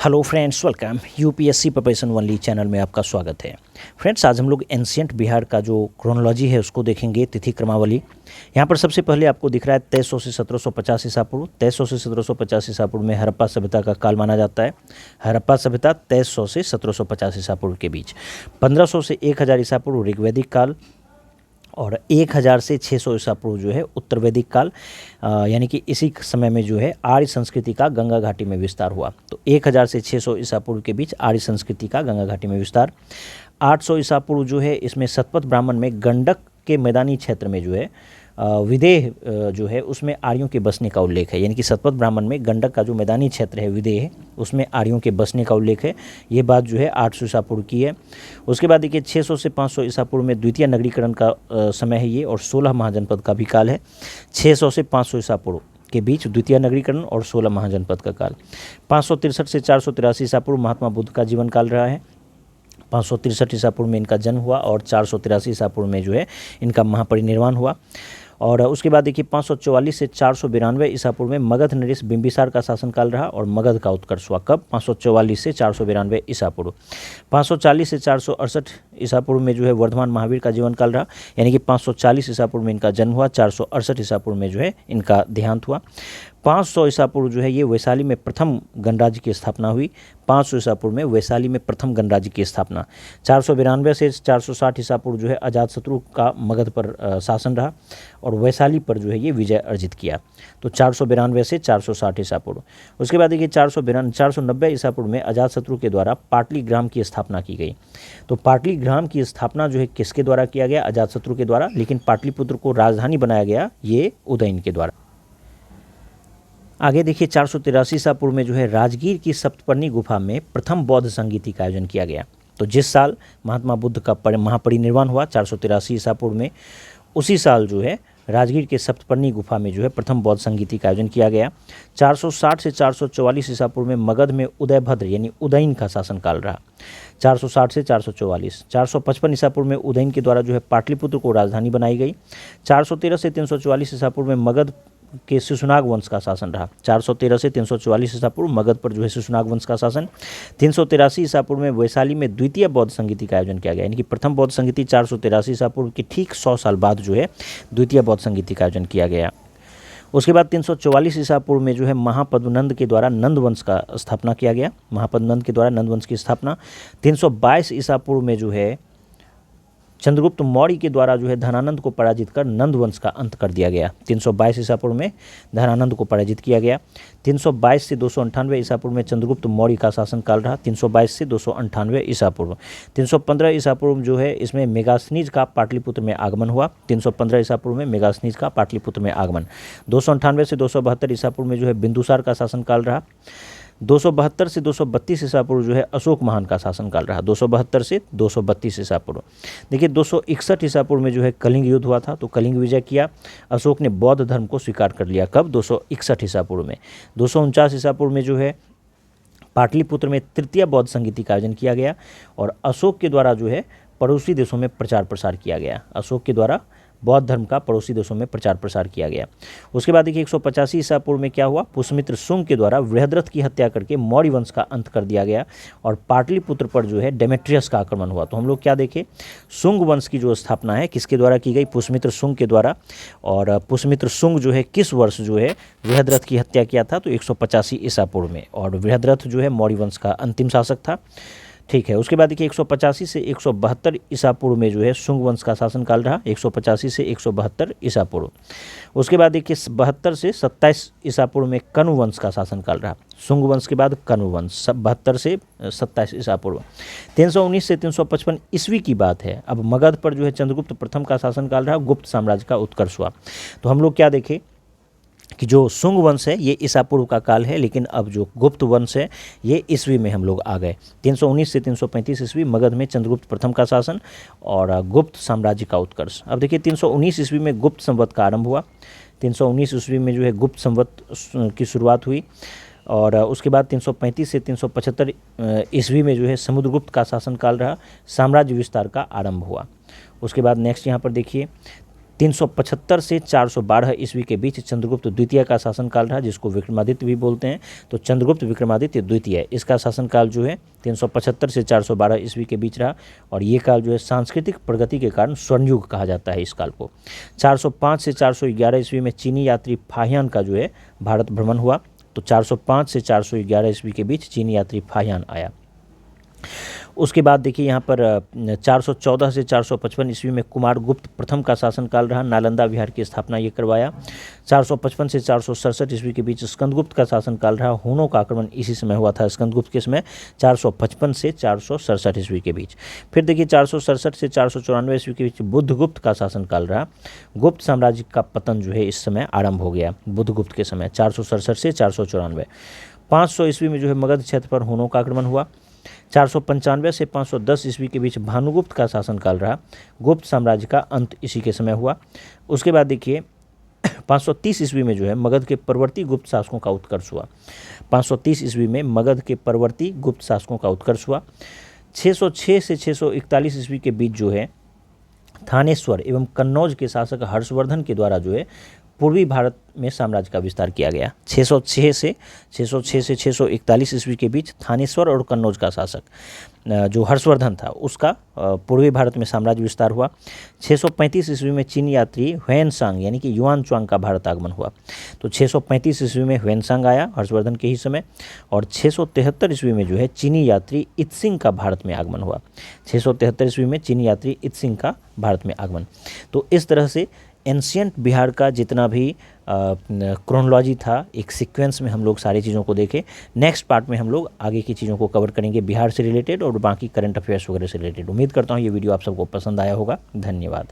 Hello friends, welcome. UPSC preparation only channel में आपका स्वागत है। फ्रेंड्स, आज हम लोग एंशियंट बिहार का जो क्रोनोलॉजी है उसको देखेंगे, तिथि क्रमावली। यहाँ पर सबसे पहले आपको दिख रहा है 2300 से 1750 ईसा पूर्व। 2300 से 1750 ईसा पूर्व में हड़प्पा सभ्यता का काल माना जाता है। हड़प्पा सभ्यता 2300 से 1750 ईसा पूर्व के बीच। 1500 से 1000 ईसा पूर्व ऋग्वैदिक काल और 1000 से 600 ईसा पूर्व जो है उत्तर वैदिक काल। यानी कि इसी समय में जो है आर्य संस्कृति का गंगा घाटी में विस्तार हुआ। तो 1000 से 600 ईसा पूर्व के बीच आर्य संस्कृति का गंगा घाटी में विस्तार। 800 ईसा पूर्व जो है इसमें सतपथ ब्राह्मण में गंडक के मैदानी क्षेत्र में जो है विदेह जो है उसमें आर्यों के बसने का उल्लेख है। यानी कि सतपथ ब्राह्मण में गंडक का जो मैदानी क्षेत्र है विदेह, उसमें आर्यों के बसने का उल्लेख है। ये बात जो है 800 ईसा पूर्व की है। उसके बाद देखिए 600 से 500 ईसा पूर्व में द्वितीय नगरीकरण का समय है ये, और 16 महाजनपद का भी काल है। 600 से 500 ईसा पूर्व के बीच द्वितीय नगरीकरण और 16 महाजनपद का काल। 563 से 483 ईसा पूर्व महात्मा बुद्ध का जीवन काल रहा है। 563 ईसा पूर्व में इनका जन्म हुआ और 483 ईसा पूर्व में जो है इनका महापरिनिर्वाण हुआ। और उसके बाद देखिए 544 से 492 ईसा पूर्व में मगध नरेश बिंबिसार का शासनकाल रहा और मगध का उत्कर्ष हुआ। कब? 544 से 492 ईसा पूर्व। 540 से 468 ईसा पूर्व में जो है वर्धमान महावीर का जीवन काल रहा। यानी कि 540 ईसा पूर्व में इनका जन्म हुआ, 468 ईसा पूर्व में जो है इनका देहांत हुआ। 500 ईसा पूर्व जो है ये वैशाली में प्रथम गणराज्य की स्थापना हुई। 500 ईसा पूर्व में वैशाली में प्रथम गणराज्य की स्थापना। 492 से 460 ईसा पूर्व जो है अजातशत्रु का मगध पर शासन रहा और वैशाली पर जो है ये विजय अर्जित किया। तो 492 से 460 ईसा पूर्व। उसके बाद देखिए 490 ईसा पूर्व में अजातशत्रु के द्वारा पाटलिग्राम की स्थापना की गई। तो पाटलिग्राम की स्थापना जो है किसके द्वारा किया गया? अजातशत्रु के द्वारा। लेकिन पाटलिपुत्र को राजधानी बनाया गया ये उदयन के द्वारा। आगे देखिए 483 ईसा पूर्व में जो है राजगीर की सप्तपर्णी गुफा में प्रथम बौद्ध संगीति का आयोजन किया गया। तो जिस साल महात्मा बुद्ध का महापरिनिर्वाण हुआ 483 ईसा पूर्व में, उसी साल जो है राजगीर के सप्तपर्णी गुफा में जो है प्रथम बौद्ध संगीति का आयोजन किया गया। 460 से 444 ईसा पूर्व में मगध में उदयभद्र यानी उदयन का शासनकाल रहा। 460 से 444। 455 ईसा पूर्व में उदयन के द्वारा जो है पाटलिपुत्र को राजधानी बनाई गई। 413 से 344 ईसा पूर्व में मगध के शिशुनाग वंश का शासन रहा। 413 से 344 ईसा पूर्व मगध पर जो है शिशुनाग वंश का शासन। 383 ईसा पूर्व में वैशाली में द्वितीय बौद्ध संगीति का आयोजन किया गया। यानी कि प्रथम बौद्ध संगीति 483 ईसा पूर्व के ठीक 100 साल बाद जो है द्वितीय बौद्ध संगीति का आयोजन किया गया। उसके बाद 344 ईसा पूर्व में जो है महापद्मनंद के द्वारा नंद वंश का स्थापना किया गया। महापद्मनंद के द्वारा नंद वंश की स्थापना। 322 ईसा पूर्व में जो है चंद्रगुप्त मौर्य के द्वारा जो है धनानंद को पराजित कर नंद वंश का अंत कर दिया गया। 322 ईसा पूर्व में धनानंद को पराजित किया गया। 322 से 298 ईसा पूर्व में चंद्रगुप्त मौर्य का शासनकाल रहा। 322 से 298 ईसा पूर्व। 315 ईसा पूर्व जो है इसमें मेगास्थनीज का पाटलिपुत्र में आगमन हुआ। 315 ईसा पूर्व में मेगास्थनीज का पाटलिपुत्र में आगमन। 298 से 272 ईसा पूर्व में जो है बिंदुसार का शासनकाल रहा। 272 से 232 ईसा पूर्व जो है अशोक महान का शासनकाल रहा। 272 से 232 ईसा पूर्व। देखिए 261 ईसा पूर्व में जो है कलिंग युद्ध हुआ था, तो कलिंग विजय किया। अशोक ने बौद्ध धर्म को स्वीकार कर लिया। कब? 261 ईसा पूर्व में। 249 ईसा पूर्व में जो है पाटलिपुत्र में तृतीय बौद्ध संगीति का आयोजन किया गया और अशोक के द्वारा जो है पड़ोसी देशों में प्रचार प्रसार किया गया। अशोक के द्वारा बौद्ध धर्म का पड़ोसी देशों में प्रचार प्रसार किया गया। उसके बाद देखिए 185 ईसा पूर्व में क्या हुआ? पुष्यमित्र शुंग के द्वारा बृहद्रथ की हत्या करके मौर्य वंश का अंत कर दिया गया और पाटलिपुत्र पर जो है डेमेट्रियस का आक्रमण हुआ। तो हम लोग क्या देखें, शुंग वंश की जो स्थापना है किसके द्वारा की गई? पुष्यमित्र शुंग के द्वारा। और पुष्यमित्र शुंग जो है किस वर्ष जो है बृहद्रथ की हत्या किया था? तो 185 ईसा पूर्व में। और बृहद्रथ जो है मौर्य वंश का अंतिम शासक था। ठीक है। उसके बाद देखिए 185 से 172 ईसा पूर्व में जो है शुंग वंश का शासनकाल रहा। 185 से 172 ईसा पूर्व। उसके बाद देखिए 72 से 27 ईसा पूर्व में कनु वंश का शासनकाल रहा। शुंग वंश के बाद कनु वंश। 72 से 27 ईसा पूर्व। 319 से 355 ईस्वी की बात है। अब मगध पर जो है चंद्रगुप्त प्रथम का शासनकाल रहा। गुप्त साम्राज्य का उत्कर्ष हुआ। तो हम लोग क्या देखें कि जो शुंग वंश है ये ईसा पूर्व का काल है, लेकिन अब जो गुप्त वंश है ये ईस्वी में हम लोग आ गए। 319 से 335 ईस्वी मगध में चंद्रगुप्त प्रथम का शासन और गुप्त साम्राज्य का उत्कर्ष। अब देखिए 319 ईस्वी में गुप्त संवत का आरंभ हुआ। 319 ईस्वी में जो है गुप्त संवत की शुरुआत हुई और उसके बाद 335 से 375 ईस्वी में जो है समुद्रगुप्त का शासनकाल रहा। साम्राज्य विस्तार का आरंभ हुआ। उसके बाद नेक्स्ट यहाँ पर देखिए 375 से 412 ईस्वी के बीच चंद्रगुप्त द्वितीय का शासनकाल रहा, जिसको विक्रमादित्य भी बोलते हैं। तो चंद्रगुप्त विक्रमादित्य द्वितीय, इसका शासनकाल जो है 375 से 412 ईस्वी के बीच रहा, और ये काल जो है सांस्कृतिक प्रगति के कारण स्वर्णयुग कहा जाता है इस काल को। 405 से 411 ईस्वी में चीनी यात्री फाहियान का जो है भारत भ्रमण हुआ। तो 405 से 411 ईस्वी के बीच चीनी यात्री फाहियान आया। उसके बाद देखिए यहाँ पर 414 से 455 ईस्वी में कुमारगुप्त प्रथम का शासनकाल रहा, नालंदा विहार की स्थापना ये करवाया। 455 से 467 ईस्वी के बीच स्कंदगुप्त का शासनकाल रहा, हुनों का आक्रमण इसी समय हुआ था स्कंदगुप्त के समय, 455 से 467 ईस्वी के बीच। फिर देखिए 467 से 494 ईस्वी के बीच बुद्धगुप्त का शासनकाल रहा, गुप्त साम्राज्य का पतन जो है इस समय आरंभ हो गया बुद्धगुप्त के समय, 467 से 494। 500 ईस्वी में जो है मगध क्षेत्र पर हुनों का आक्रमण हुआ। 495 से 510 ईस्वी के बीच भानुगुप्त का शासनकाल रहा, गुप्त साम्राज्य का अंत इसी के समय हुआ। उसके बाद देखिए 530 ईस्वी में जो है मगध के परवर्ती गुप्त शासकों का उत्कर्ष हुआ। 530 ईस्वी में मगध के परवर्ती गुप्त शासकों का उत्कर्ष हुआ। 606 से 641 ईस्वी के बीच जो है थानेश्वर एवं कन्नौज के शासक हर्षवर्धन के द्वारा जो है पूर्वी भारत में साम्राज्य का विस्तार किया गया। 606 से 641 ईस्वी के बीच थानेश्वर और कन्नौज का शासक जो हर्षवर्धन था उसका पूर्वी भारत में साम्राज्य विस्तार हुआ। 635 ईस्वी में चीनी यात्री ह्वेनसांग यानी कि युआन च्वांग का भारत आगमन हुआ। तो 635 ईस्वी में ह्वेनसांग आया हर्षवर्धन के ही समय, और 673 ईस्वी में जो है चीनी यात्री इत्सिंग का भारत में आगमन हुआ। 673 ईस्वी में चीनी यात्री इत्सिंग का भारत में आगमन। तो इस तरह से एंशियंट बिहार का जितना भी क्रोनोलॉजी था एक सीक्वेंस में हम लोग सारी चीज़ों को देखें। नेक्स्ट पार्ट में हम लोग आगे की चीज़ों को कवर करेंगे बिहार से रिलेटेड और बाकी करंट अफेयर्स वगैरह से रिलेटेड। उम्मीद करता हूँ ये वीडियो आप सबको पसंद आया होगा। धन्यवाद।